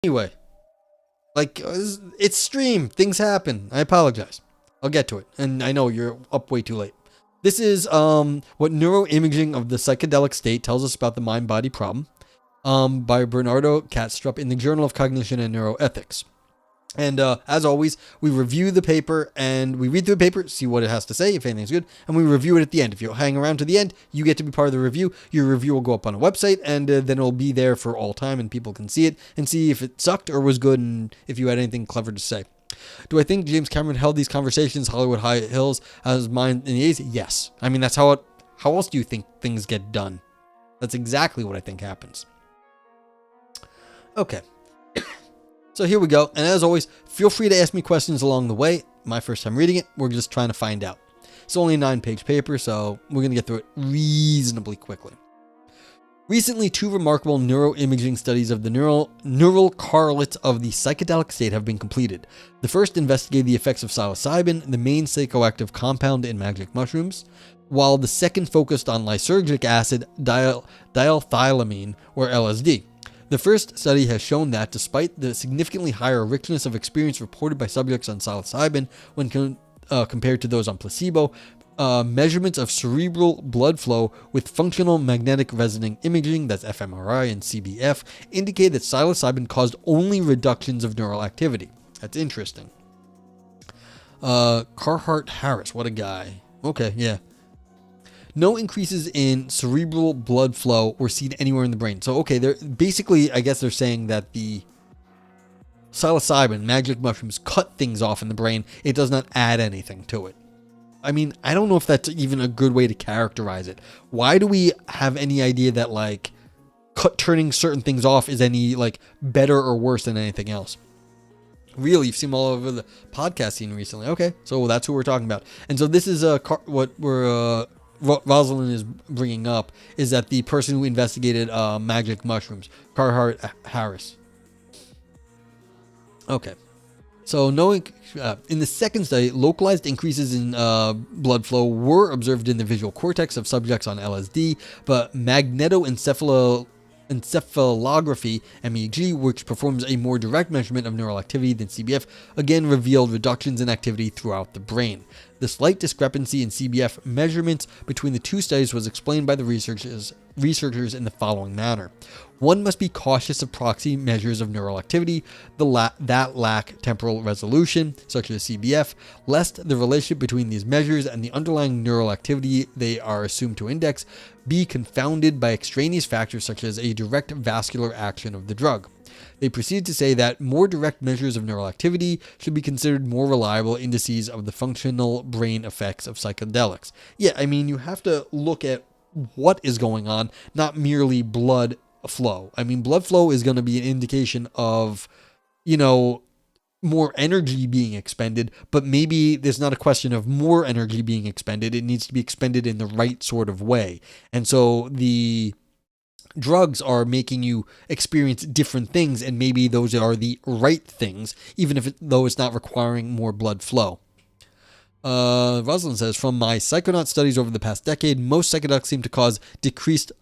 Anyway, like, it's stream. Things happen. I apologize. I'll get to it. And I know you're up way too late. This is what neuroimaging of the psychedelic state tells us about the mind-body problem, by Bernardo Kastrup in the Journal of Cognition and Neuroethics. And as always, we review the paper and we read through the paper, see what it has to say, if anything's good, and we review it at the end. If you hang around to the end, you get to be part of the review. Your review will go up on a website, and then it'll be there for all time, and people can see it and see if it sucked or was good, and if you had anything clever to say. Do I think James Cameron held these conversations, Hollywood High Hills, as mind in the 80s? Yes. I mean, that's how else do you think things get done? That's exactly what I think happens. Okay. So here we go. And as always, feel free to ask me questions along the way. My first time reading it, we're just trying to find out. It's only a 9-page paper, so we're going to get through it reasonably quickly. Recently, 2 remarkable neuroimaging studies of the neural correlates of the psychedelic state have been completed. The first investigated the effects of psilocybin, the main psychoactive compound in magic mushrooms, while the second focused on lysergic acid diethylamine, or LSD. The first study has shown that despite the significantly higher richness of experience reported by subjects on psilocybin when compared to those on placebo, measurements of cerebral blood flow with functional magnetic resonance imaging, that's fMRI and CBF, indicate that psilocybin caused only reductions of neural activity. That's interesting. Carhart Harris, what a guy. Okay, yeah. No increases in cerebral blood flow were seen anywhere in the brain. So, okay, they're basically, I guess they're saying that the psilocybin, magic mushrooms, cut things off in the brain. It does not add anything to it. I mean, I don't know if that's even a good way to characterize it. Why do we have any idea that, like, turning certain things off is any, like, better or worse than anything else? Really, you've seen them all over the podcast scene recently. Okay, so that's who we're talking about. And so this is what we're... Rosalind is bringing up is that the person who investigated magic mushrooms, Carhart Harris. Okay. So knowing in the second study, localized increases in blood flow were observed in the visual cortex of subjects on LSD, but magnetoencephalography, MEG, which performs a more direct measurement of neural activity than CBF, again revealed reductions in activity throughout the brain. The slight discrepancy in CBF measurements between the 2 studies was explained by the researchers in the following manner. One must be cautious of proxy measures of neural activity that lack temporal resolution, such as CBF, lest the relationship between these measures and the underlying neural activity they are assumed to index be confounded by extraneous factors such as a direct vascular action of the drug. They proceed to say that more direct measures of neural activity should be considered more reliable indices of the functional brain effects of psychedelics. Yeah, I mean, you have to look at what is going on, not merely blood flow. I mean, blood flow is going to be an indication of, more energy being expended, but maybe there's not a question of more energy being expended. It needs to be expended in the right sort of way. And so the drugs are making you experience different things, and maybe those are the right things, even though it's not requiring more blood flow. Rosalind says, from my psychonaut studies over the past decade, most psychedelics seem to cause deceased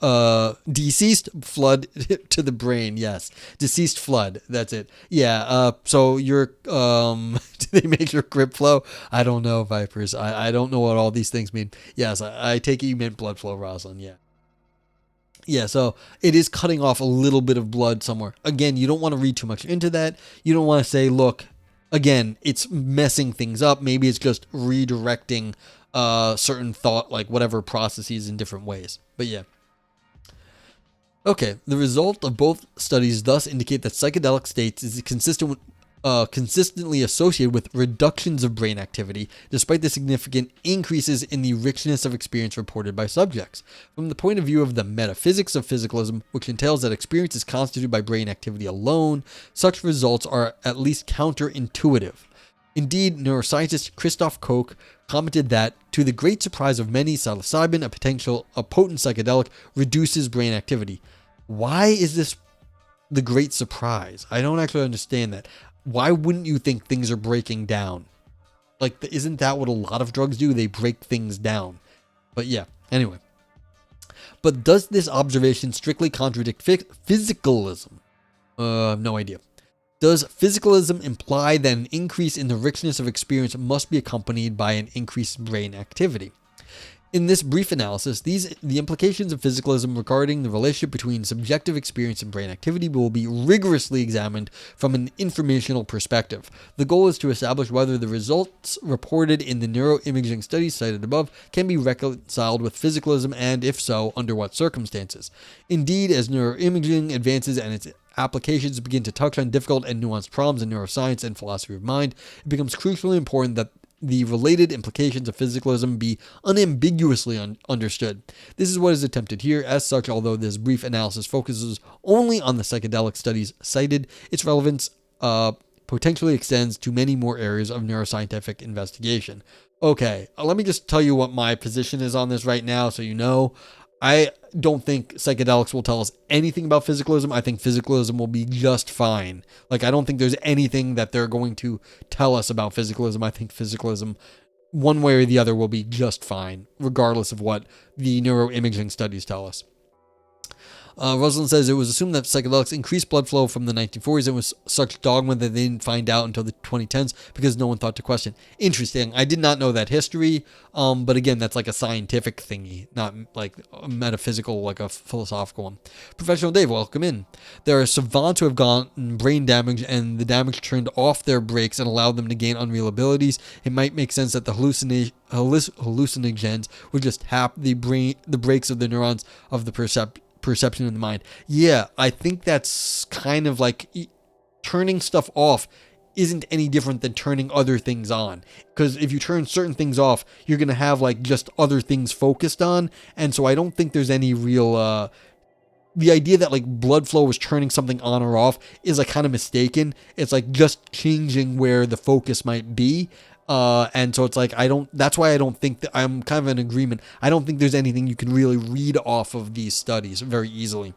flood to the brain. Yes, deceased flood. That's it. Yeah. So your do they measure grip flow? I don't know, Vipers. I don't know what all these things mean. Yes, I take it you meant blood flow, Rosalind. Yeah. Yeah, so it is cutting off a little bit of blood somewhere. Again, you don't want to read too much into that. You don't want to say, look, again, it's messing things up. Maybe it's just redirecting certain thought, like whatever processes in different ways. But yeah. Okay, the result of both studies thus indicate that psychedelic states is consistently associated with reductions of brain activity, despite the significant increases in the richness of experience reported by subjects. From the point of view of the metaphysics of physicalism, which entails that experience is constituted by brain activity alone, such results are at least counterintuitive. Indeed, neuroscientist Christoph Koch commented that, to the great surprise of many, psilocybin, a potent psychedelic, reduces brain activity. Why is this the great surprise? I don't actually understand that. Why wouldn't you think things are breaking down? Like, isn't that what a lot of drugs do? They break things down. But yeah, anyway. But does this observation strictly contradict physicalism? No idea. Does physicalism imply that an increase in the richness of experience must be accompanied by an increase in brain activity? In this brief analysis, the implications of physicalism regarding the relationship between subjective experience and brain activity will be rigorously examined from an informational perspective. The goal is to establish whether the results reported in the neuroimaging studies cited above can be reconciled with physicalism, and if so, under what circumstances. Indeed, as neuroimaging advances and its applications begin to touch on difficult and nuanced problems in neuroscience and philosophy of mind, it becomes crucially important that the related implications of physicalism be unambiguously understood. This is what is attempted here. As such, although this brief analysis focuses only on the psychedelic studies cited, its relevance potentially extends to many more areas of neuroscientific investigation. Okay, let me just tell you what my position is on this right now so you know. I don't think psychedelics will tell us anything about physicalism. I think physicalism will be just fine. Like, I don't think there's anything that they're going to tell us about physicalism. I think physicalism, one way or the other, will be just fine, regardless of what the neuroimaging studies tell us. Rosalind says it was assumed that psychedelics increased blood flow from the 1940s and was such dogma that they didn't find out until the 2010s because no one thought to question. Interesting. I did not know that history, but again, that's like a scientific thingy, not like a metaphysical, like a philosophical one. Professional Dave, welcome in. There are savants who have gotten brain damage and the damage turned off their brakes and allowed them to gain unreal abilities. It might make sense that the hallucinogens would just tap the brakes of the neurons of the perception in the mind. Yeah, I think that's kind of like turning stuff off isn't any different than turning other things on. Because if you turn certain things off, you're going to have like just other things focused on. And so I don't think there's any real, the idea that like blood flow was turning something on or off is like kind of mistaken. It's like just changing where the focus might be. And so it's like, that's why I don't think that I'm kind of in agreement. I don't think there's anything you can really read off of these studies very easily.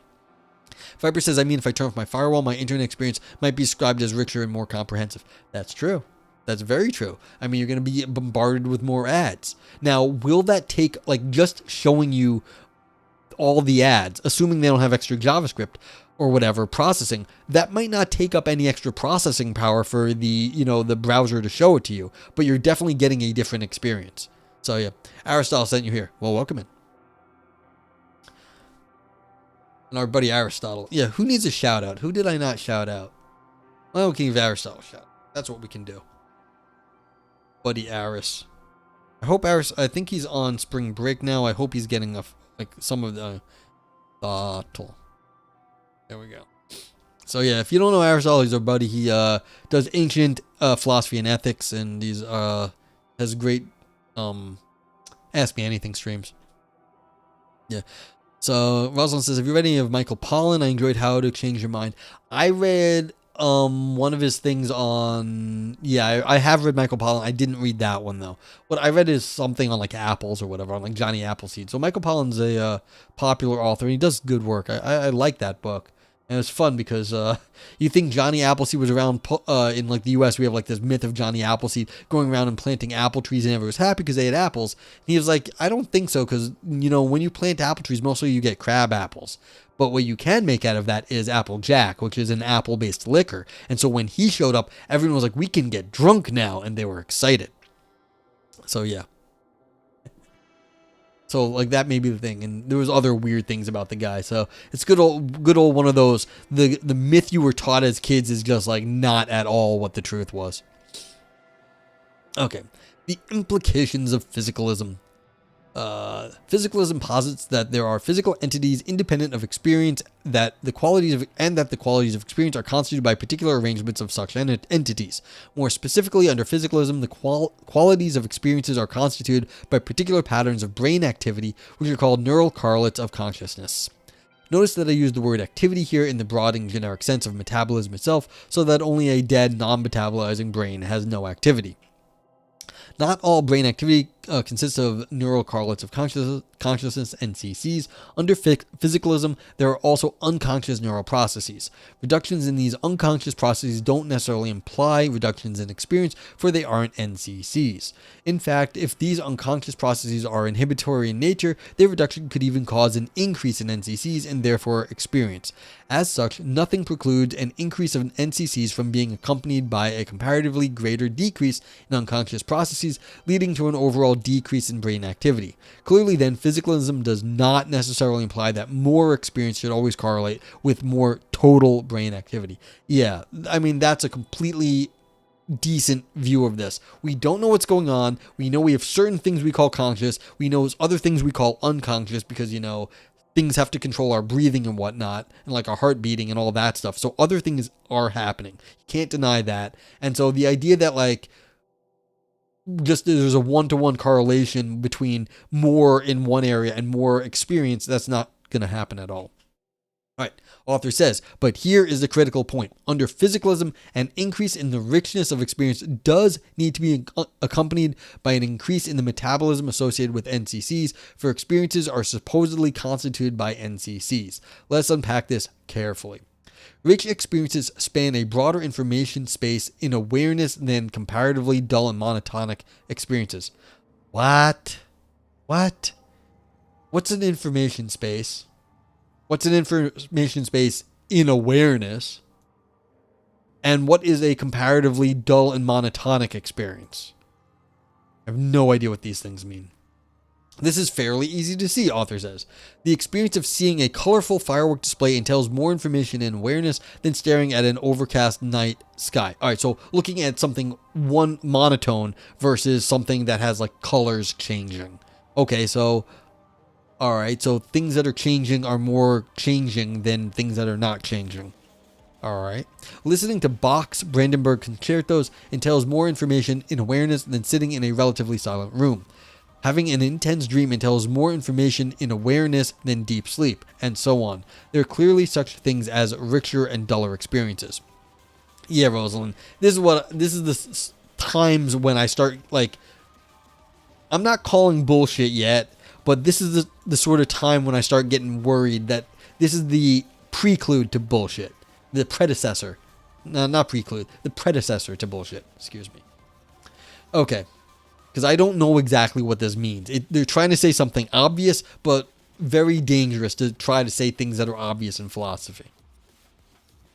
Viper says, I mean, if I turn off my firewall, my internet experience might be described as richer and more comprehensive. That's true. That's very true. I mean, you're going to be bombarded with more ads. Now, will that take like just showing you all the ads, assuming they don't have extra JavaScript or whatever processing, that might not take up any extra processing power for the browser to show it to you, but you're definitely getting a different experience. So yeah, Aristotle sent you here. Well, welcome in. And our buddy Aristotle. Yeah, who needs a shout out? Who did I not shout out? Well, we can give Aristotle a shout out. That's what we can do. Buddy Aris. I think he's on spring break now. I hope he's getting some of the bottle. There we go. So yeah, if you don't know Aristotle, he's our buddy. He does ancient philosophy and ethics, and he's has great Ask Me Anything streams. Yeah. So Rosalind says, have you read any of Michael Pollan? I enjoyed How to Change Your Mind. I read one of his things on, I have read Michael Pollan. I didn't read that one though. What I read is something on like apples or whatever, on like Johnny Appleseed. So Michael Pollan's a popular author, and he does good work. I like that book. And it's fun because you think Johnny Appleseed was around in like the U.S. We have like this myth of Johnny Appleseed going around and planting apple trees, and everyone was happy because they had apples. And he was like, I don't think so, because when you plant apple trees, mostly you get crab apples. But what you can make out of that is Apple Jack, which is an apple-based liquor. And so when he showed up, everyone was like, we can get drunk now, and they were excited. So yeah. So like that may be the thing, and there was other weird things about the guy. So it's good old one of those. The myth you were taught as kids is just like not at all what the truth was. Okay, the implications of physicalism. Physicalism posits that there are physical entities independent of experience, that the qualities of experience are constituted by particular arrangements of such entities. More specifically, under physicalism, the qualities of experiences are constituted by particular patterns of brain activity, which are called neural correlates of consciousness. Notice that I use the word activity here in the broad and generic sense of metabolism itself, so that only a dead, non-metabolizing brain has no activity. Not all brain activity consists of neural correlates of consciousness, NCCs. Under physicalism, there are also unconscious neural processes. Reductions in these unconscious processes don't necessarily imply reductions in experience, for they aren't NCCs. In fact, if these unconscious processes are inhibitory in nature, their reduction could even cause an increase in NCCs and therefore experience. As such, nothing precludes an increase of NCCs from being accompanied by a comparatively greater decrease in unconscious processes, leading to an overall decrease in brain activity. Clearly then, physicalism does not necessarily imply that more experience should always correlate with more total brain activity. Yeah, I mean, that's a completely decent view of this. We don't know what's going on. We know we have certain things we call conscious. We know other things we call unconscious because, things have to control our breathing and whatnot, and like our heart beating and all that stuff. So other things are happening. You can't deny that. And so the idea that like just there's a one-to-one correlation between more in one area and more experience, that's not going to happen at all. All right, author says, but here is the critical point. Under physicalism, an increase in the richness of experience does need to be accompanied by an increase in the metabolism associated with NCCs, for experiences are supposedly constituted by NCCs. Let's unpack this carefully. Rich experiences span a broader information space in awareness than comparatively dull and monotonic experiences. What? What's an information space? What's an information space in awareness? And what is a comparatively dull and monotonic experience? I have no idea what these things mean. This is fairly easy to see, author says. The experience of seeing a colorful firework display entails more information and awareness than staring at an overcast night sky. All right, so looking at something one monotone versus something that has like colors changing. Okay, so all right, so things that are changing are more changing than things that are not changing. All right. Listening to Bach's Brandenburg concertos entails more information in awareness than sitting in a relatively silent room. Having an intense dream entails more information in awareness than deep sleep, and so on. There are clearly such things as richer and duller experiences. Yeah, Rosalind, this is the times when I start, like, I'm not calling bullshit yet, but this is the sort of time when I start getting worried that this is the prelude to bullshit. The predecessor. No, not prelude. The predecessor to bullshit. Excuse me. Okay. Because I don't know exactly what this means. They're trying to say something obvious, but very dangerous to try to say things that are obvious in philosophy.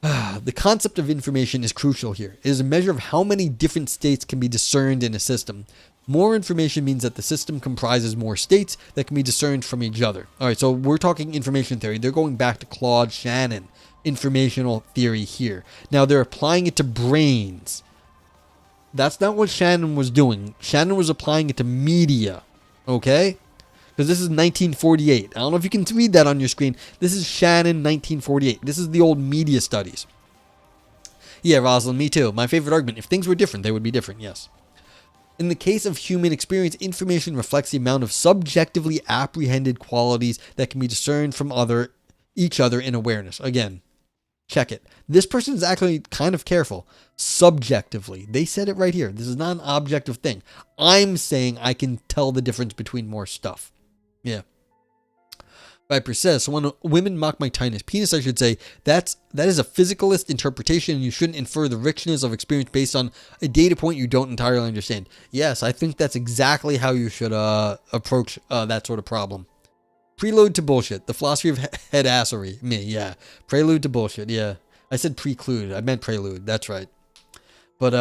The concept of information is crucial here. It is a measure of how many different states can be discerned in a system. More information means that the system comprises more states that can be discerned from each other. All right, so we're talking information theory. They're going back to Claude Shannon, informational theory here. Now they're applying it to brains. That's not what Shannon was doing. Shannon was applying it to media, okay? Because this is 1948. I don't know if you can read that on your screen. This is Shannon 1948. This is the old media studies. Yeah, Rosalind, me too. My favorite argument. If things were different, they would be different, yes. In the case of human experience, information reflects the amount of subjectively apprehended qualities that can be discerned from each other in awareness. Again, check it. This person is actually kind of careful. Subjectively. They said it right here. This is not an objective thing. I'm saying I can tell the difference between more stuff. Yeah. Viper says, so when women mock my tiny penis, I should say, that is a physicalist interpretation and you shouldn't infer the richness of experience based on a data point you don't entirely understand. Yes, I think that's exactly how you should approach that sort of problem. Prelude to bullshit. The philosophy of head-assery. Me, yeah. Prelude to bullshit, yeah. I said preclude. I meant prelude. That's right. But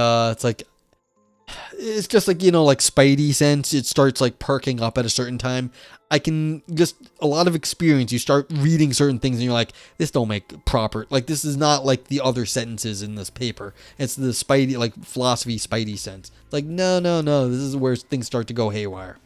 it's just like, like Spidey sense. It starts like perking up at a certain time. I can just, a lot of experience. You start reading certain things and you're like, this don't make proper, like this is not like the other sentences in this paper. It's the Spidey, like philosophy Spidey sense. Like, no. This is where things start to go haywire.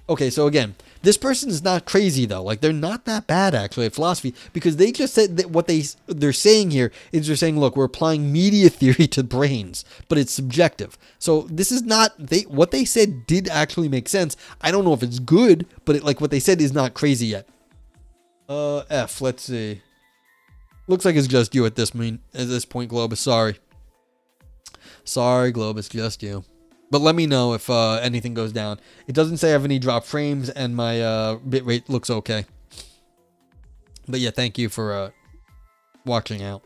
Okay, so again, this person is not crazy though. Like they're not that bad actually at philosophy because they just said that what they're saying here is they're saying, look, we're applying media theory to brains, but it's subjective. So this is not what they said did actually make sense. I don't know if it's good, but what they said is not crazy yet. F. Let's see. Looks like it's just you at this point, Globus. Sorry, Globus, just you. But let me know if anything goes down. It doesn't say I have any drop frames, and my bitrate looks okay. But yeah, thank you for watching out.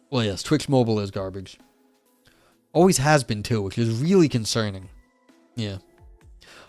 Well, yes, Twitch Mobile is garbage. Always has been too, which is really concerning. Yeah.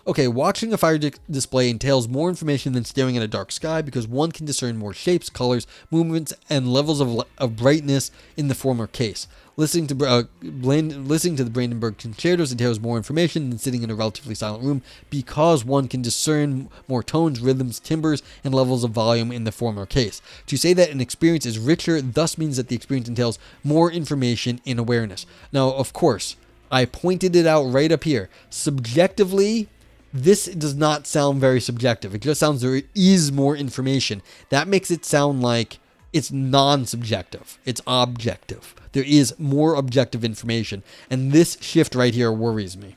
Okay, watching a fire display entails more information than staring at a dark sky because one can discern more shapes, colors, movements, and levels of brightness in the former case. Listening to the Brandenburg concertos entails more information than sitting in a relatively silent room because one can discern more tones, rhythms, timbres, and levels of volume in the former case. To say that an experience is richer thus means that the experience entails more information in awareness. Now, of course, I pointed it out right up here. Subjectively, this does not sound very subjective. It just sounds there is more information. That makes it sound like it's non-subjective. It's objective. There is more objective information. And this shift right here worries me.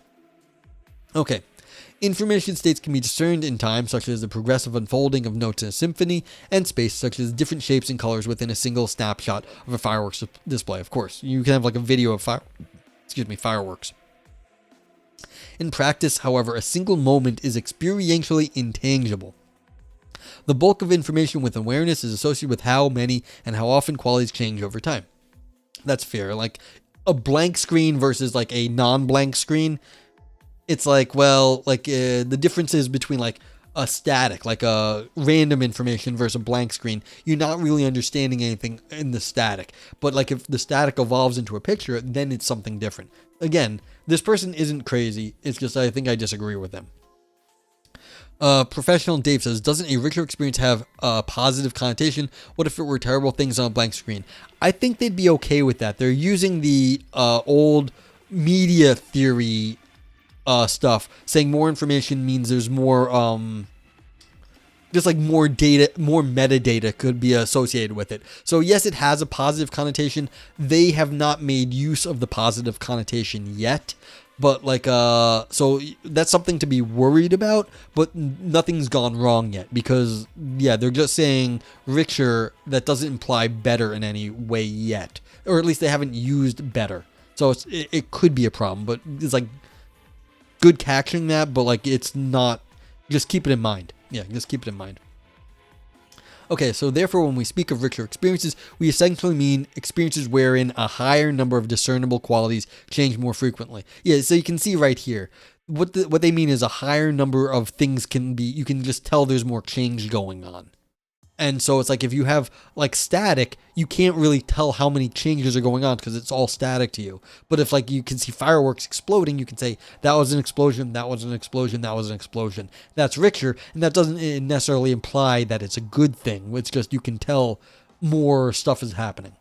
Okay. Information states can be discerned in time, such as the progressive unfolding of notes in a symphony, and space, such as different shapes and colors within a single snapshot of a fireworks display. Of course, you can have like a video of fireworks. In practice, however, a single moment is experientially intangible. The bulk of information with awareness is associated with how many and how often qualities change over time. That's fair. Like a blank screen versus like a non-blank screen. It's like, well, like the differences between like a static, like a random information versus a blank screen. You're not really understanding anything in the static. But like if the static evolves into a picture, then it's something different. Again, this person isn't crazy. It's just I think I disagree with them. Professional Dave says, doesn't a richer experience have a positive connotation? What if it were terrible things on a blank screen? I think they'd be okay with that. They're using the old media theory stuff, saying more information means there's more, just like more data, more metadata could be associated with it. So yes, it has a positive connotation. They have not made use of the positive connotation yet. But like, so that's something to be worried about, but nothing's gone wrong yet because, yeah, they're just saying richer. That doesn't imply better in any way yet, or at least they haven't used better. So it could be a problem, but it's like good catching that, but like it's not, just keep it in mind. Yeah, just keep it in mind. Okay, so therefore, when we speak of richer experiences, we essentially mean experiences wherein a higher number of discernible qualities change more frequently. Yeah, so you can see right here, what they mean is a higher number of things can be, you can just tell there's more change going on. And so it's like if you have like static, you can't really tell how many changes are going on because it's all static to you. But if like you can see fireworks exploding, you can say that was an explosion, that was an explosion, that was an explosion. That's richer, and that doesn't necessarily imply that it's a good thing. It's just you can tell more stuff is happening.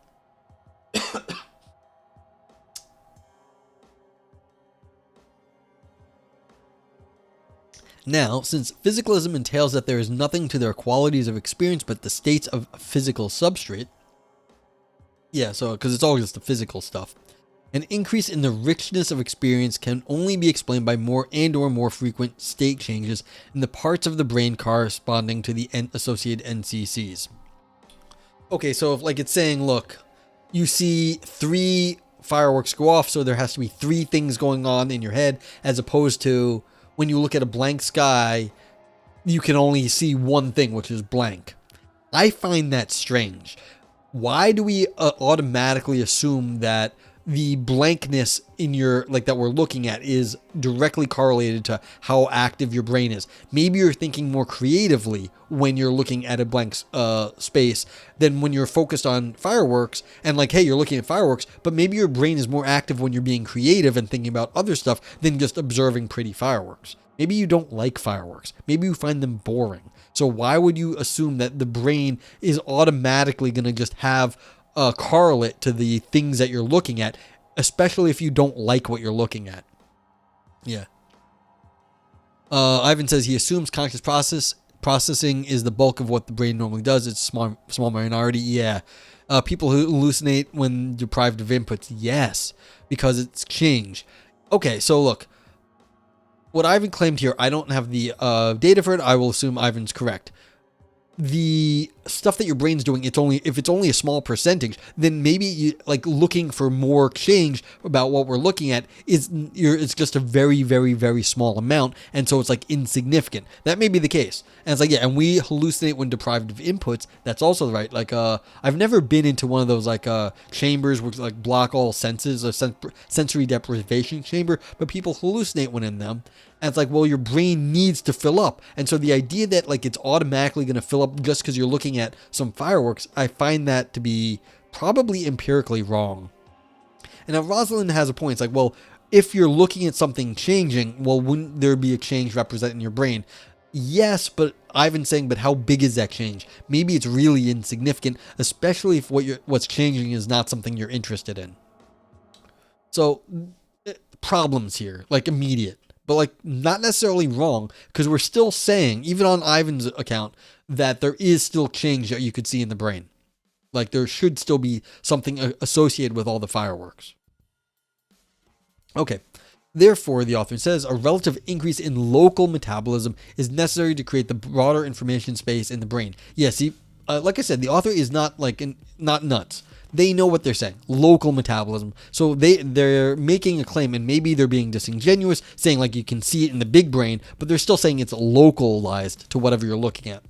Now, since physicalism entails that there is nothing to their qualities of experience but the states of physical substrate, yeah, so because it's all just the physical stuff, an increase in the richness of experience can only be explained by more and or more frequent state changes in the parts of the brain corresponding to the associated NCCs. Okay, so if like it's saying, look, you see 3 fireworks go off, so there has to be 3 things going on in your head, as opposed to when you look at a blank sky, you can only see one thing, which is blank. I find that strange. Why do we automatically assume that the blankness in your, like that we're looking at, is directly correlated to how active your brain is? Maybe you're thinking more creatively when you're looking at a blank space than when you're focused on fireworks, and like, hey, you're looking at fireworks, but maybe your brain is more active when you're being creative and thinking about other stuff than just observing pretty fireworks. Maybe you don't like fireworks. Maybe you find them boring. So why would you assume that the brain is automatically going to just have a correlate to the things that you're looking at, especially if you don't like what you're looking at? Yeah. Ivan says he assumes conscious processing is the bulk of what the brain normally does. It's a small minority. Yeah. People who hallucinate when deprived of inputs. Yes, because it's change. Okay, so look. What Ivan claimed here, I don't have the data for it. I will assume Ivan's correct. The stuff that your brain's doing, if it's only a small percentage, then maybe you like looking for more change about what we're looking at it's just a very, very, very small amount, and so it's like insignificant. That may be the case. And it's like, yeah, and we hallucinate when deprived of inputs. That's also right. Like I've never been into one of those like chambers which like block all senses, a sensory deprivation chamber, but people hallucinate when in them. And it's like, well, your brain needs to fill up. And so the idea that like it's automatically going to fill up just because you're looking at some fireworks, I find that to be probably empirically wrong. And now Rosalind has a point. It's like, well, if you're looking at something changing, well, wouldn't there be a change represented in your brain? Yes, but Ivan's saying, but how big is that change? Maybe it's really insignificant, especially if what's changing is not something you're interested in. So problems here, like immediate. But like not necessarily wrong, because we're still saying, even on Ivan's account, that there is still change that you could see in the brain. Like there should still be something associated with all the fireworks. Okay. Therefore, the author says, a relative increase in local metabolism is necessary to create the broader information space in the brain. Yeah, see, like I said, the author is not not nuts. They know what they're saying. Local metabolism. So they're making a claim, and maybe they're being disingenuous, saying like you can see it in the big brain, but they're still saying it's localized to whatever you're looking at.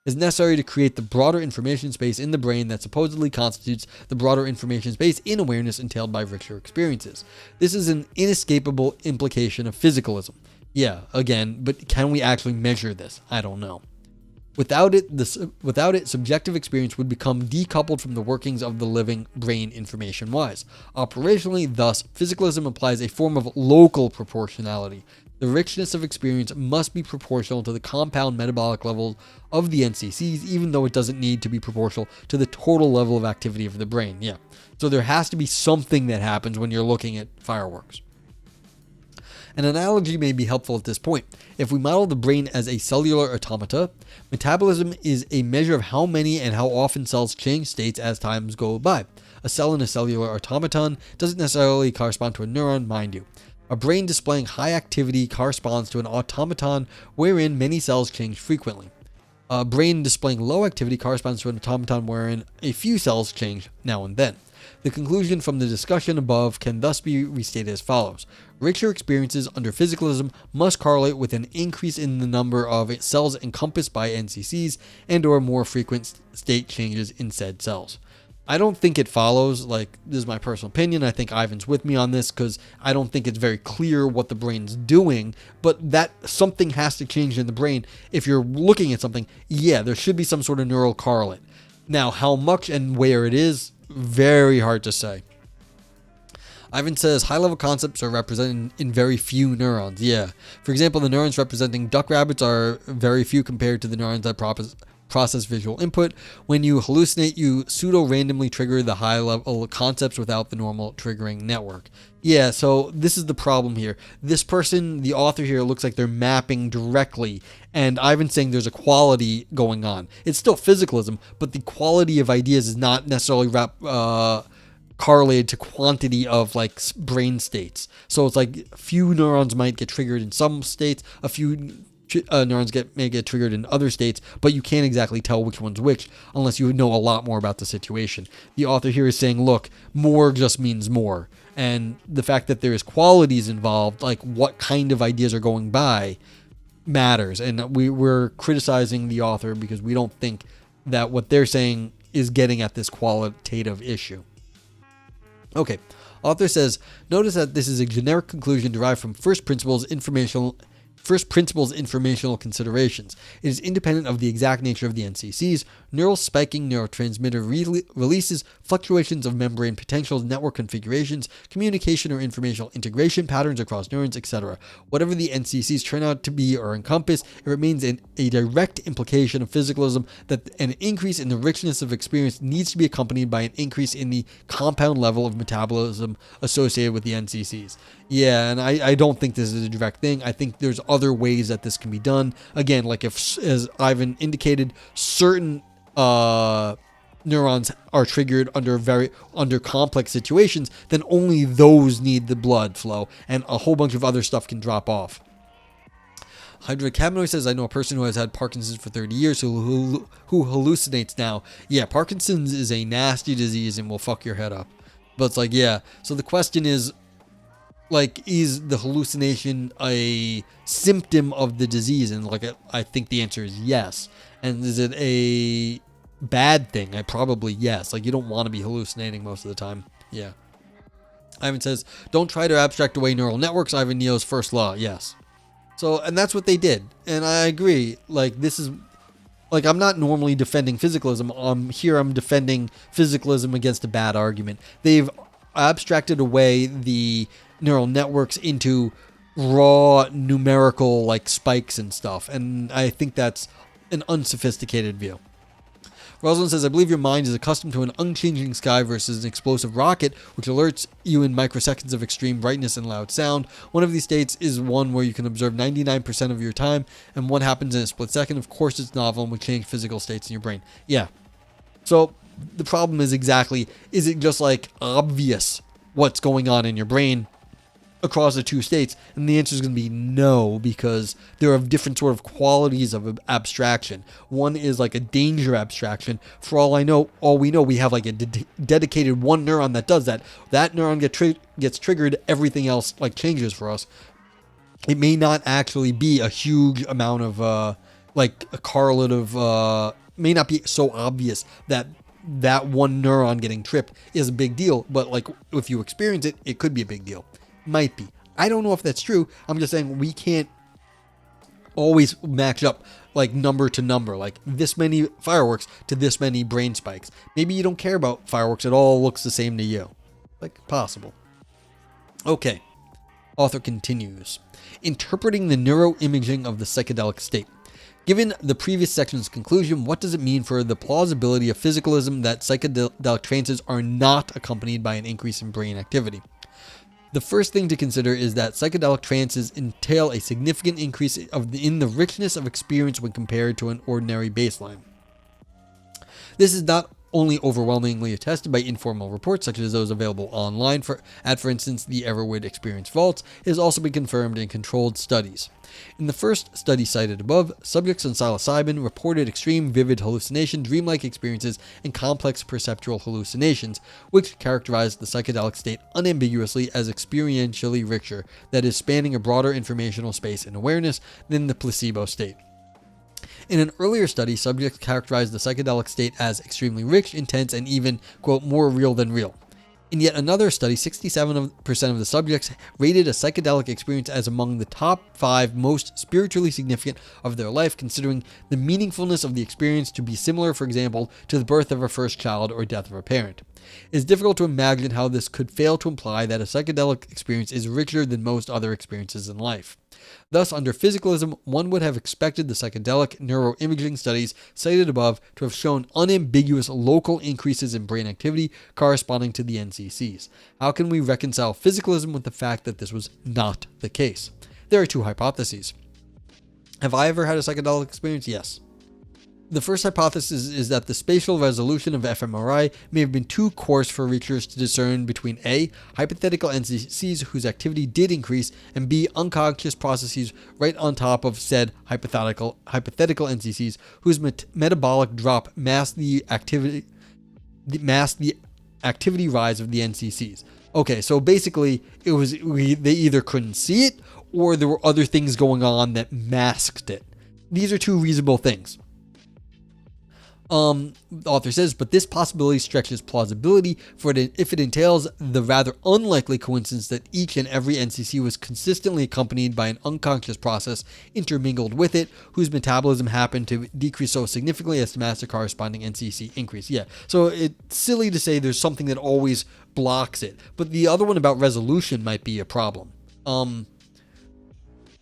Is necessary to create the broader information space in the brain that supposedly constitutes the broader information space in awareness entailed by richer experiences. This is an inescapable implication of physicalism. Yeah, again, but can we actually measure this? I don't know. Without it, subjective experience would become decoupled from the workings of the living brain information-wise. Operationally, thus, physicalism implies a form of local proportionality. The richness of experience must be proportional to the compound metabolic level of the NCCs, even though it doesn't need to be proportional to the total level of activity of the brain. Yeah. So there has to be something that happens when you're looking at fireworks. An analogy may be helpful at this point. If we model the brain as a cellular automata, metabolism is a measure of how many and how often cells change states as times go by. A cell in a cellular automaton doesn't necessarily correspond to a neuron, mind you. A brain displaying high activity corresponds to an automaton wherein many cells change frequently. A brain displaying low activity corresponds to an automaton wherein a few cells change now and then. The conclusion from the discussion above can thus be restated as follows. Richer experiences under physicalism must correlate with an increase in the number of cells encompassed by NCCs and or more frequent state changes in said cells. I don't think it follows, like, this is my personal opinion. I think Ivan's with me on this because I don't think it's very clear what the brain's doing, but that something has to change in the brain. If you're looking at something, yeah, there should be some sort of neural correlate. Now, how much and where it is, very hard to say. Ivan says high-level concepts are represented in very few neurons. Yeah. For example, the neurons representing duck rabbits are very few compared to the neurons that process visual input. When you hallucinate, you pseudo-randomly trigger the high-level concepts without the normal triggering network. Yeah, so this is the problem here. This person, the author here, looks like they're mapping directly, and Ivan's saying there's a quality going on. It's still physicalism, but the quality of ideas is not necessarily correlated to quantity of like brain states. So it's like few neurons might get triggered in some states, a few neurons may get triggered in other states, but you can't exactly tell which one's which unless you know a lot more about the situation. The author here is saying, look, more just means more. And the fact that there is qualities involved, like what kind of ideas are going by, matters. And we're criticizing the author because we don't think that what they're saying is getting at this qualitative issue. Okay, author says, notice that this is a generic conclusion derived from first principles informational considerations. It is independent of the exact nature of the NCCs, neural spiking, neurotransmitter releases, fluctuations of membrane potentials, network configurations, communication or informational integration patterns across neurons, etc. Whatever the NCCs turn out to be or encompass, it remains a direct implication of physicalism that an increase in the richness of experience needs to be accompanied by an increase in the compound level of metabolism associated with the NCCs. Yeah, and I don't think this is a direct thing. I think there's other ways that this can be done. Again, like if, as Ivan indicated, certain neurons are triggered under complex situations, then only those need the blood flow, and a whole bunch of other stuff can drop off. Hydrocannabinoid says, I know a person who has had Parkinson's for 30 years who hallucinates now. Yeah, Parkinson's is a nasty disease and will fuck your head up. But it's like, yeah. So the question is, like, is the hallucination a symptom of the disease? And like, I think the answer is yes. And is it a bad thing? Probably yes. Like, you don't want to be hallucinating most of the time. Yeah. Ivan says, don't try to abstract away neural networks. Ivan Neo's first law. Yes. So, and that's what they did. And I agree. Like, this is, like, I'm not normally defending physicalism. I'm defending physicalism against a bad argument. They've abstracted away the neural networks into raw numerical, like, spikes and stuff. And I think that's an unsophisticated view. Rosalind says, I believe your mind is accustomed to an unchanging sky versus an explosive rocket, which alerts you in microseconds of extreme brightness and loud sound. One of these states is one where you can observe 99% of your time, and what happens in a split second. Of course, it's novel and would change physical states in your brain. Yeah. So the problem is exactly, is it just like obvious what's going on in your brain across the two states? And the answer is going to be no, because there are different sort of qualities of abstraction. One is like a danger abstraction. For all we know, we have like a dedicated one neuron that does that. That neuron gets triggered, everything else like changes for us. It may not actually be a huge amount of like a correlative, may not be so obvious that one neuron getting tripped is a big deal, but like if you experience it, it could be a big deal. Might be. I don't know if that's true. I'm just saying we can't always match up like number to number, like this many fireworks to this many brain spikes. Maybe you don't care about fireworks. It all looks the same to you. Like, possible. Okay. Author continues. Interpreting the neuroimaging of the psychedelic state. Given the previous section's conclusion, what does it mean for the plausibility of physicalism that psychedelic trances are not accompanied by an increase in brain activity? The first thing to consider is that psychedelic trances entail a significant increase in the richness of experience when compared to an ordinary baseline. This is not only overwhelmingly attested by informal reports such as those available online for instance, the Everwood Experience Vaults, it has also been confirmed in controlled studies. In the first study cited above, subjects on psilocybin reported extreme vivid hallucination, dreamlike experiences, and complex perceptual hallucinations, which characterized the psychedelic state unambiguously as experientially richer, that is, spanning a broader informational space and awareness than the placebo state. In an earlier study, subjects characterized the psychedelic state as extremely rich, intense, and even, quote, more real than real. In yet another study, 67% of the subjects rated a psychedelic experience as among the top 5 most spiritually significant of their life, considering the meaningfulness of the experience to be similar, for example, to the birth of a first child or death of a parent. It is difficult to imagine how this could fail to imply that a psychedelic experience is richer than most other experiences in life. Thus, under physicalism, one would have expected the psychedelic neuroimaging studies cited above to have shown unambiguous local increases in brain activity corresponding to the NCCs. How can we reconcile physicalism with the fact that this was not the case? There are 2 hypotheses. Have I ever had a psychedelic experience? Yes. The first hypothesis is that the spatial resolution of fMRI may have been too coarse for researchers to discern between A, hypothetical NCCs whose activity did increase, and B, unconscious processes right on top of said hypothetical NCCs whose metabolic drop masked the activity rise of the NCCs. Okay, so basically they either couldn't see it or there were other things going on that masked it. These are 2 reasonable things. The author says, but this possibility stretches plausibility for it if it entails the rather unlikely coincidence that each and every NCC was consistently accompanied by an unconscious process intermingled with it, whose metabolism happened to decrease so significantly as to mask the corresponding NCC increase. Yeah, so it's silly to say there's something that always blocks it, but the other one about resolution might be a problem.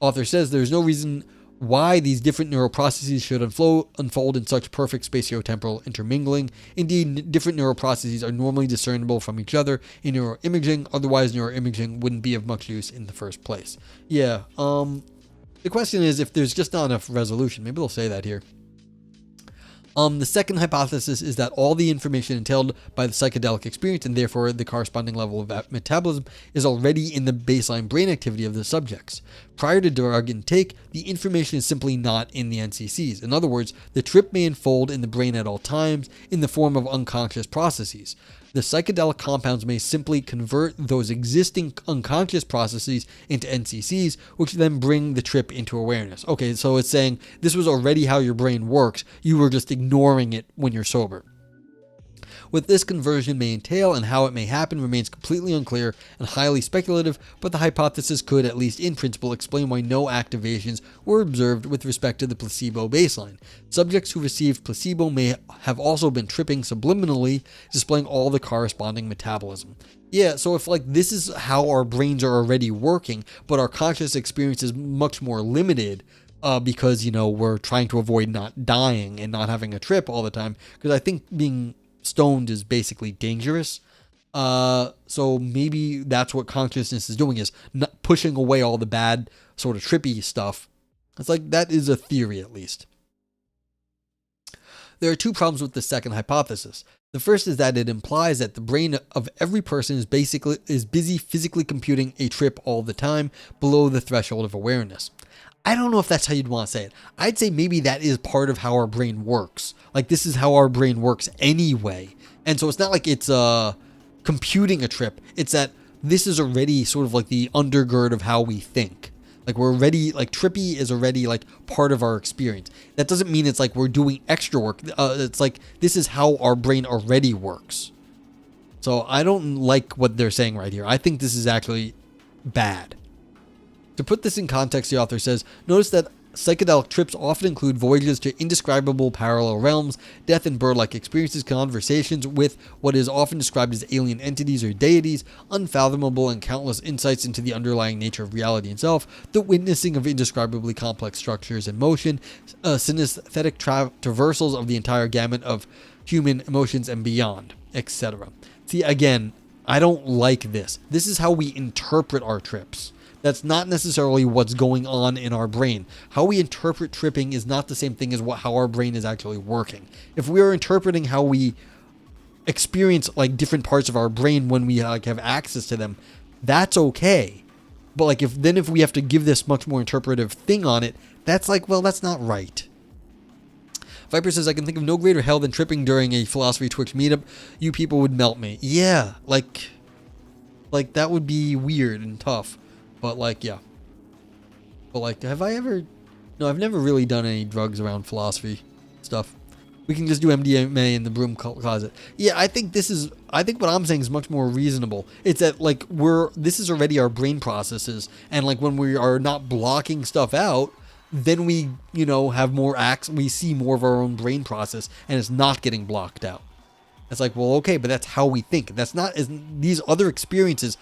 Author says there's no reason why these different neural processes should unfold in such perfect spatiotemporal intermingling. Indeed, different neural processes are normally discernible from each other in neuroimaging, otherwise neuroimaging wouldn't be of much use in the first place. Yeah, the question is if there's just not enough resolution. Maybe they'll say that here. The second hypothesis is that all the information entailed by the psychedelic experience, and therefore the corresponding level of metabolism, is already in the baseline brain activity of the subjects. Prior to drug intake, the information is simply not in the NCCs. In other words, the trip may unfold in the brain at all times in the form of unconscious processes. The psychedelic compounds may simply convert those existing unconscious processes into NCCs, which then bring the trip into awareness. Okay, so it's saying this was already how your brain works. You were just ignoring it when you're sober. What this conversion may entail and how it may happen remains completely unclear and highly speculative, but the hypothesis could, at least in principle, explain why no activations were observed with respect to the placebo baseline. Subjects who received placebo may have also been tripping subliminally, displaying all the corresponding metabolism. Yeah, so if this is how our brains are already working, but our conscious experience is much more limited, because, we're trying to avoid not dying and not having a trip all the time, because I think being stoned is basically dangerous. So maybe that's what consciousness is doing, is not pushing away all the bad sort of trippy stuff. It's that is a theory, at least. There are two problems with the second hypothesis. The first is that it implies that the brain of every person is busy physically computing a trip all the time below the threshold of awareness. I don't know if that's how you'd want to say it. I'd say maybe that is part of how our brain works. This is how our brain works anyway. And so it's not like it's computing a trip. It's that this is already sort of the undergird of how we think. We're already, trippy is already part of our experience. That doesn't mean it's we're doing extra work. It's this is how our brain already works. So I don't like what they're saying right here. I think this is actually bad. To put this in context, the author says, notice that psychedelic trips often include voyages to indescribable parallel realms, death and bird-like experiences, conversations with what is often described as alien entities or deities, unfathomable and countless insights into the underlying nature of reality itself, the witnessing of indescribably complex structures and motion, synesthetic traversals of the entire gamut of human emotions and beyond, etc. See, again, I don't like this. This is how we interpret our trips. That's not necessarily what's going on in our brain. How we interpret tripping is not the same thing as how our brain is actually working. If we are interpreting how we experience different parts of our brain when we have access to them, that's okay. But if we have to give this much more interpretive thing on it, that's well, that's not right. Viper says, I can think of no greater hell than tripping during a philosophy Twitch meetup. You people would melt me. Yeah, that would be weird and tough. But yeah. But have I ever... No, I've never really done any drugs around philosophy stuff. We can just do MDMA in the broom closet. Yeah, I think what I'm saying is much more reasonable. It's that this is already our brain processes, and when we are not blocking stuff out, then we, have more acts, we see more of our own brain process, and it's not getting blocked out. It's well, okay, but that's how we think. That's not, these other experiences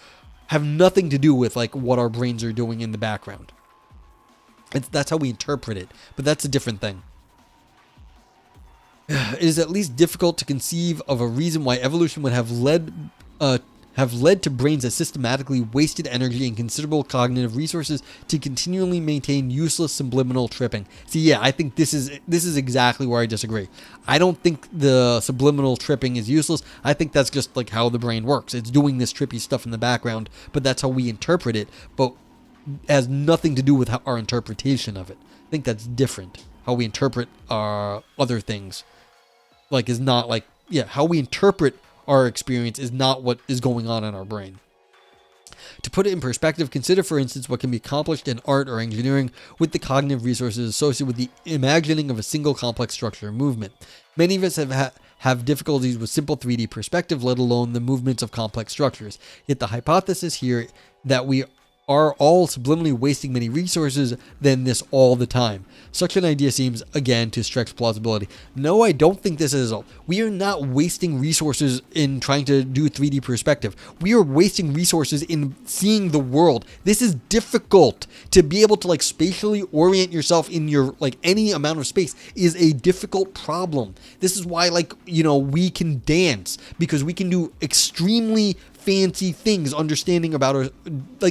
have nothing to do with what our brains are doing in the background. That's how we interpret it, but that's a different thing. It is at least difficult to conceive of a reason why evolution would have led to brains that systematically wasted energy and considerable cognitive resources to continually maintain useless subliminal tripping. See, yeah, I think this is exactly where I disagree. I don't think the subliminal tripping is useless. I think that's just how the brain works. It's doing this trippy stuff in the background, but that's how we interpret it, but has nothing to do with our interpretation of it. I think that's different. How we interpret other things is not how we interpret our experience is not what is going on in our brain. To put it in perspective, consider, for instance, what can be accomplished in art or engineering with the cognitive resources associated with the imagining of a single complex structure or movement. Many of us have difficulties with simple 3D perspective, let alone the movements of complex structures. Yet the hypothesis here that we are all subliminally wasting many resources than this all the time. Such an idea seems, again, to stretch plausibility. No, I don't think this is all. We are not wasting resources in trying to do 3D perspective. We are wasting resources in seeing the world. This is difficult. To be able to spatially orient yourself in your any amount of space is a difficult problem. This is why we can dance, because we can do extremely fancy things, understanding about our,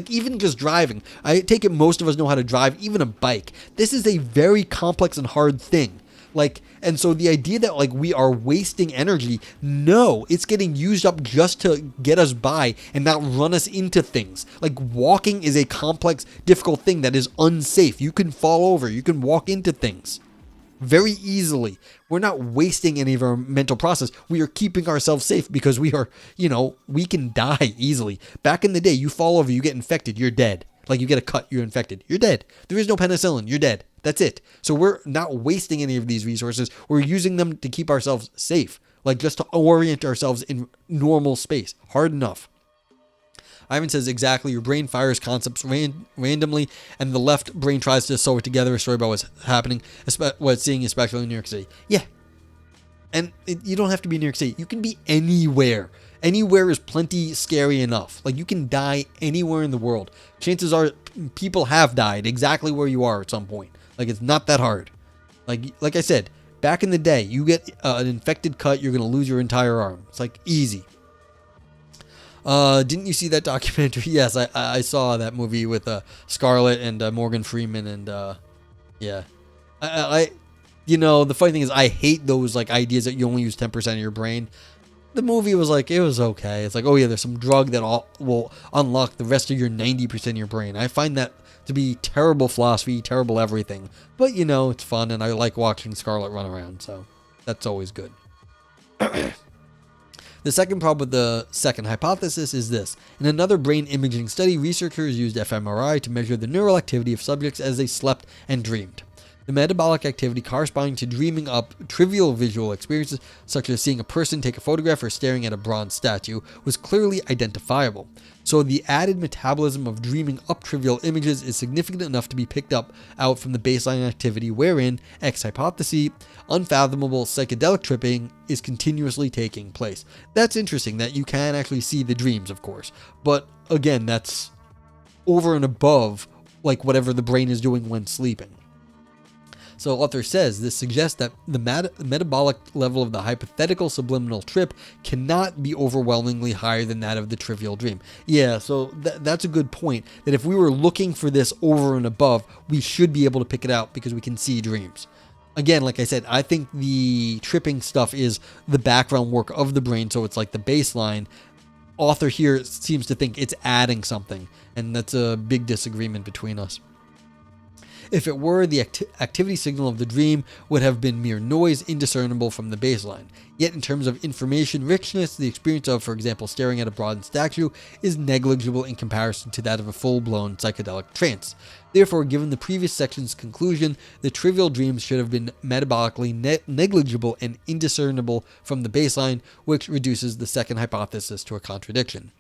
even just driving. I take it most of us know how to drive, even a bike. This is a very complex and hard thing. Like, and so the idea that like we are wasting energy, no, it's getting used up just to get us by and not run us into things. Like walking is a complex, difficult thing that is unsafe. You can fall over, you can walk into things very easily. We're not wasting any of our mental process. We are keeping ourselves safe because we are, we can die easily. Back in the day, you fall over, you get infected, you're dead. Like you get a cut, you're infected, you're dead. There is no penicillin, you're dead. That's it. So we're not wasting any of these resources. We're using them to keep ourselves safe, like just to orient ourselves in normal space. Hard enough. Ivan says exactly, your brain fires concepts randomly and the left brain tries to sew it together, a story about what's happening, what it's seeing, especially in New York City. Yeah. And you don't have to be in New York City. You can be anywhere. Anywhere is plenty scary enough. Like you can die anywhere in the world. Chances are people have died exactly where you are at some point. Like it's not that hard. Like I said, back in the day, you get an infected cut, you're going to lose your entire arm. It's like easy. Didn't you see that documentary? Yes, I saw that movie with Scarlett and Morgan Freeman and yeah. The funny thing is I hate those like ideas that you only use 10% of your brain. The movie was like, it was okay. It's like, oh yeah, there's some drug that will unlock the rest of your 90% of your brain. I find that to be terrible philosophy, terrible everything. But it's fun and I like watching Scarlett run around, so that's always good. The second problem with the second hypothesis is this. In another brain imaging study, researchers used fMRI to measure the neural activity of subjects as they slept and dreamed. The metabolic activity corresponding to dreaming up trivial visual experiences, such as seeing a person take a photograph or staring at a bronze statue, was clearly identifiable. So the added metabolism of dreaming up trivial images is significant enough to be picked up out from the baseline activity wherein, ex hypothesis, unfathomable psychedelic tripping is continuously taking place. That's interesting that you can actually see the dreams, of course. But again, that's over and above like whatever the brain is doing when sleeping. So author says this suggests that the metabolic level of the hypothetical subliminal trip cannot be overwhelmingly higher than that of the trivial dream. Yeah, so that's a good point, that if we were looking for this over and above, we should be able to pick it out because we can see dreams. Again, like I said, I think the tripping stuff is the background work of the brain, so it's like the baseline. Author here seems to think it's adding something, and that's a big disagreement between us. If it were, the activity signal of the dream would have been mere noise indiscernible from the baseline. Yet in terms of information richness, the experience of, for example, staring at a bronze statue is negligible in comparison to that of a full-blown psychedelic trance. Therefore, given the previous section's conclusion, the trivial dreams should have been metabolically negligible and indiscernible from the baseline, which reduces the second hypothesis to a contradiction.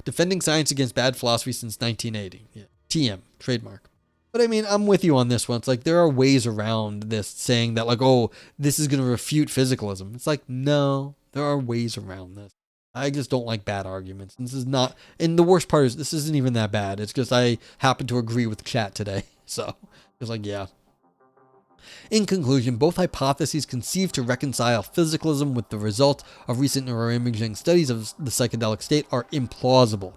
Defending science against bad philosophy since 1980. Yeah. TM, trademark. But I mean, I'm with you on this one. It's like there are ways around this saying that like, oh, this is going to refute physicalism. It's like, no, there are ways around this. I just don't like bad arguments. And this is not, and the worst part is this isn't even that bad. It's just I happen to agree with the chat today. So it's like, yeah. In conclusion, both hypotheses conceive to reconcile physicalism with the results of recent neuroimaging studies of the psychedelic state are implausible.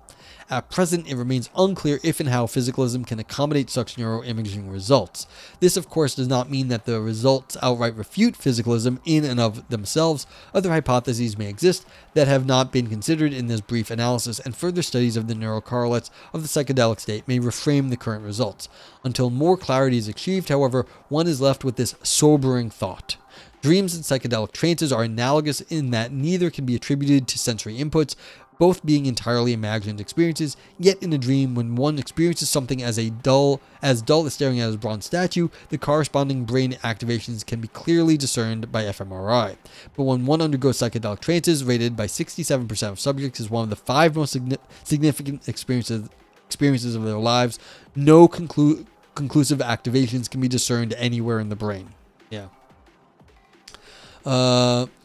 At present, it remains unclear if and how physicalism can accommodate such neuroimaging results. This, of course, does not mean that the results outright refute physicalism in and of themselves. Other hypotheses may exist that have not been considered in this brief analysis, and further studies of the neural correlates of the psychedelic state may reframe the current results. Until more clarity is achieved, however, one is left with this sobering thought. Dreams and psychedelic trances are analogous in that neither can be attributed to sensory inputs, both being entirely imagined experiences. Yet in a dream, when one experiences something as dull as staring at a bronze statue, the corresponding brain activations can be clearly discerned by fMRI. But when one undergoes psychedelic trances, rated by 67% of subjects as one of the 5 most significant experiences of their lives, no conclusive activations can be discerned anywhere in the brain. Yeah.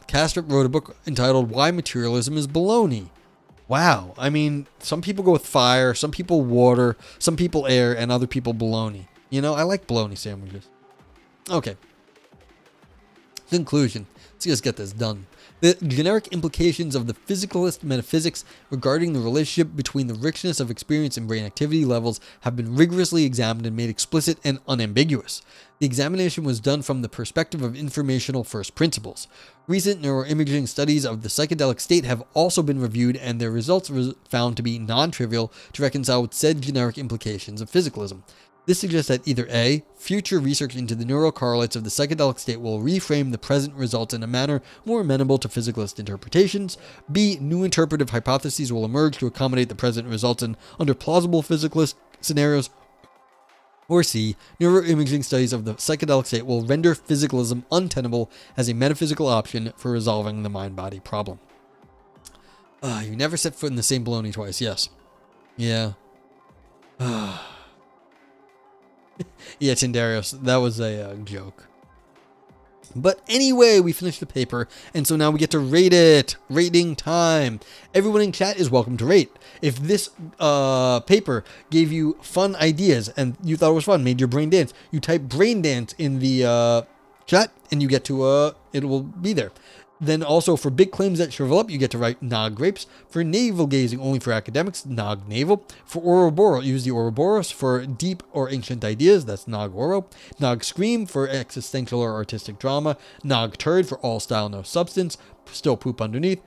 Castrop wrote a book entitled Why Materialism is Baloney. Wow. I mean, some people go with fire, some people water, some people air, and other people bologna. You know, I like bologna sandwiches. Okay. Conclusion. Let's just get this done. The generic implications of the physicalist metaphysics regarding the relationship between the richness of experience and brain activity levels have been rigorously examined and made explicit and unambiguous. The examination was done from the perspective of informational first principles. Recent neuroimaging studies of the psychedelic state have also been reviewed, and their results were found to be non-trivial to reconcile with said generic implications of physicalism. This suggests that either A, future research into the neural correlates of the psychedelic state will reframe the present results in a manner more amenable to physicalist interpretations, B, new interpretive hypotheses will emerge to accommodate the present results under plausible physicalist scenarios, or C, neuroimaging studies of the psychedelic state will render physicalism untenable as a metaphysical option for resolving the mind-body problem. You never set foot in the same baloney twice, yes. Yeah. Yeah, Tindarios, that was a joke. But anyway, we finished the paper, and so now we get to rate it. Rating time. Everyone in chat is welcome to rate. If this paper gave you fun ideas and you thought it was fun, made your brain dance, you type brain dance in the chat, and you get to, it will be there. Then also for big claims that shrivel up, you get to write Nog grapes. For navel gazing only for academics, Nog navel. For Ouroboros, use the Ouroboros. For deep or ancient ideas, that's Nog Oro. Nog scream for existential or artistic drama. Nog turd for all style no substance, still poop underneath.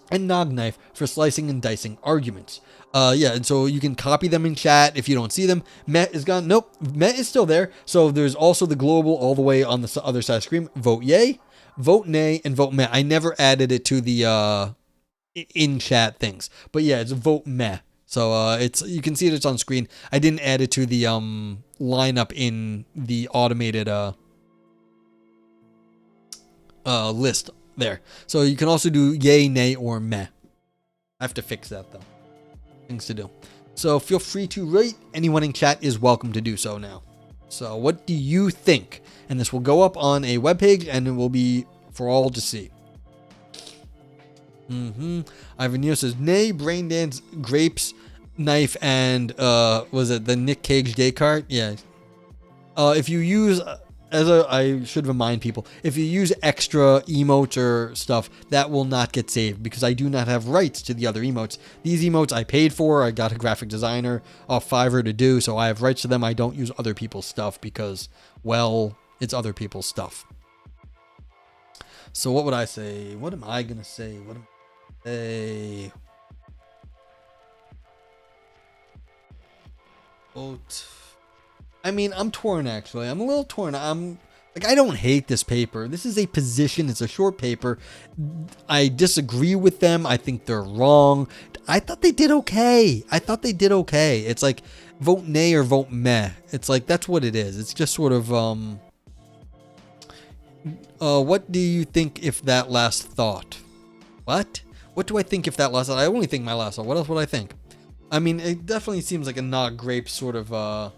And Nog knife for slicing and dicing arguments. Yeah, and so you can copy them in chat if you don't see them. Met is gone. Nope, Met is still there. So there's also the global all the way on the other side of the screen. Vote yay, vote nay, and vote meh. I never added it to the in chat things, but yeah, it's vote meh. So it's, you can see it's on screen. I didn't add it to the lineup in the automated list there. So you can also do yay, nay, or meh. I have to fix that though. Things to do. So feel free to rate. Anyone in chat is welcome to do so now. So what do you think? And this will go up on a webpage and it will be for all to see. Ivan Neo says, nay, brain dance, grapes, knife, and was it the Nick Cage Descartes? Yeah. If you use, I should remind people, if you use extra emotes or stuff, that will not get saved because I do not have rights to the other emotes. These emotes I paid for. I got a graphic designer off Fiverr to do, so I have rights to them. I don't use other people's stuff because, well, it's other people's stuff. So what would I say? What am I going to say? What am I say? I mean, I'm torn actually. I'm a little torn. I don't hate this paper. This is a position. It's a short paper. I disagree with them. I think they're wrong. I thought they did okay. It's like vote nay or vote meh. It's like, that's what it is. It's just sort of, what do you think if that last thought? What do I think if that last thought? I only think my last thought. What else would I think? I mean, it definitely seems like a Nog grape sort of,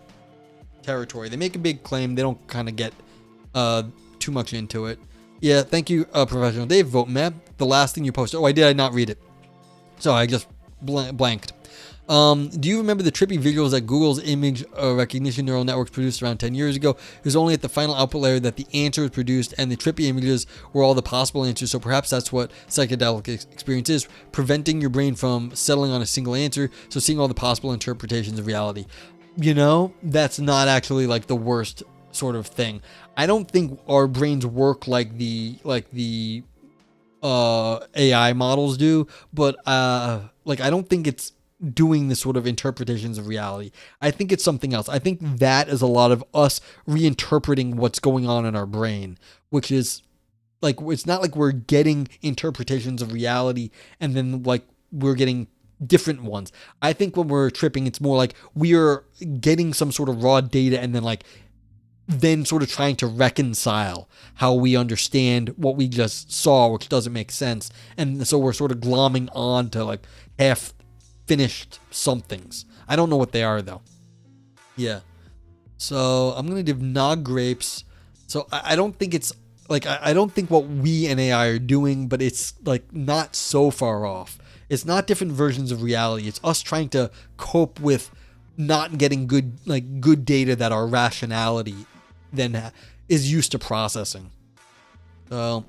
territory. They make a big claim. They don't kind of get too much into it. Yeah, thank you, Professional Dave. Vote meh. The last thing you posted. Oh, I did not read it. So I just blanked. Do you remember the trippy visuals that Google's image recognition neural networks produced around 10 years ago? It was only at the final output layer that the answer was produced, and the trippy images were all the possible answers. So perhaps that's what psychedelic experience is, preventing your brain from settling on a single answer, so seeing all the possible interpretations of reality. You know, that's not actually like the worst sort of thing. I don't think our brains work like the AI models do, but I don't think it's doing this sort of interpretations of reality. I think it's something else. I think that is a lot of us reinterpreting what's going on in our brain, which is like, it's not like we're getting interpretations of reality and then like we're getting different ones. I think when we're tripping, it's more like we are getting some sort of raw data and then sort of trying to reconcile how we understand what we just saw, which doesn't make sense. And so we're sort of glomming on to like half finished somethings. I don't know what they are though. Yeah. So I'm going to give Nog grapes. So I don't think it's like, I don't think what we and AI are doing, but it's like not so far off. It's not different versions of reality. It's us trying to cope with not getting good data that our rationality then is used to processing. So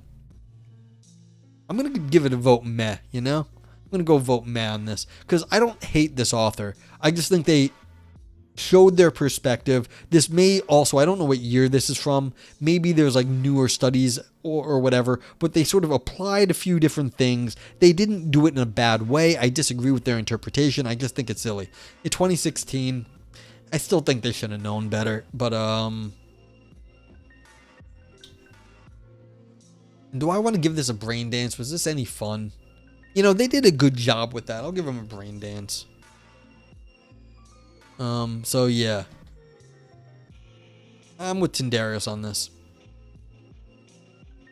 I'm going to give it a vote meh, you know? I'm going to go vote meh on this because I don't hate this author. I just think they showed their perspective. This may also, I don't know what year this is from. Maybe there's like newer studies or whatever, but they sort of applied a few different things. They didn't do it in a bad way. I disagree with their interpretation. I just think it's silly. In 2016, I still think they should have known better, but do I want to give this a brain dance? Was this any fun? You know, they did a good job with that. I'll give them a brain dance. So yeah. I'm with Tindarius on this.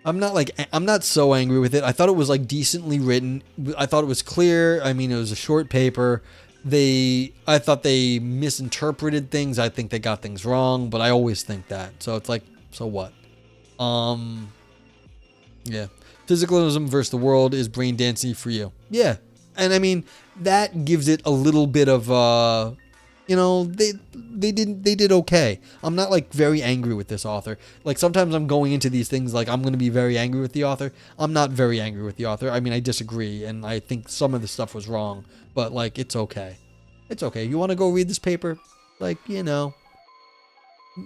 I'm not so angry with it. I thought it was like decently written. I thought it was clear. I mean, it was a short paper. I thought they misinterpreted things. I think they got things wrong, but I always think that. So it's like, so what? Yeah. Physicalism versus the world is brain dancing for you. Yeah. And I mean, that gives it a little bit of, you know, they did okay. I'm not like very angry with this author. Like sometimes I'm going into these things like I'm going to be very angry with the author. I'm not very angry with the author. I mean, I disagree and I think some of the stuff was wrong, but like it's okay. It's okay. You want to go read this paper? Like, you know,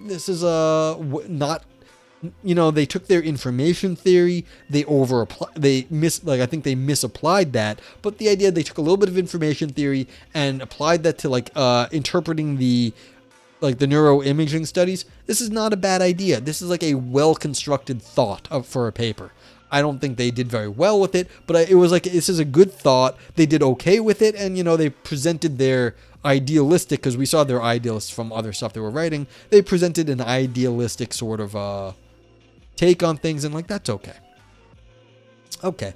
this is not, you know, they took their information theory, I think they misapplied that, but the idea they took a little bit of information theory and applied that to like interpreting the neuroimaging studies. This is not a bad idea. This is like a well-constructed thought for a paper. I don't think they did very well with it, but it was like, this is a good thought. They did okay with it, and you know, they presented their idealistic, because we saw their idealists from other stuff they were writing. They presented an idealistic sort of take on things, and like that's okay. Okay.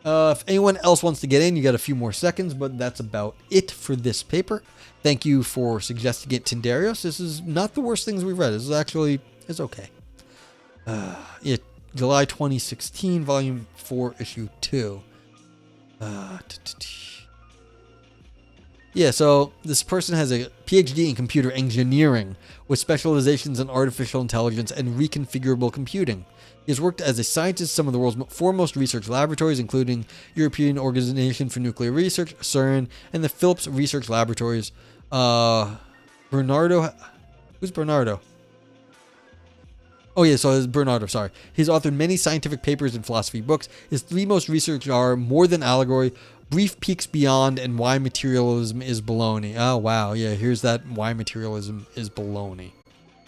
If anyone else wants to get in, you got a few more seconds, but that's about it for this paper. Thank you for suggesting it, Tindarius. This is not the worst things we've read. This is actually is okay. July 2016, Volume 4, Issue 2. Yeah, so this person has a PhD in computer engineering with specializations in artificial intelligence and reconfigurable computing. He has worked as a scientist in some of the world's foremost research laboratories, including European Organization for Nuclear Research, CERN, and the Philips Research Laboratories. Bernardo... Who's Bernardo? Oh yeah, so it's Bernardo, sorry. He's authored many scientific papers and philosophy books. His three most research are More Than Allegory, Brief Peeks Beyond, and Why Materialism is Baloney. Oh wow, yeah, here's that Why Materialism is Baloney.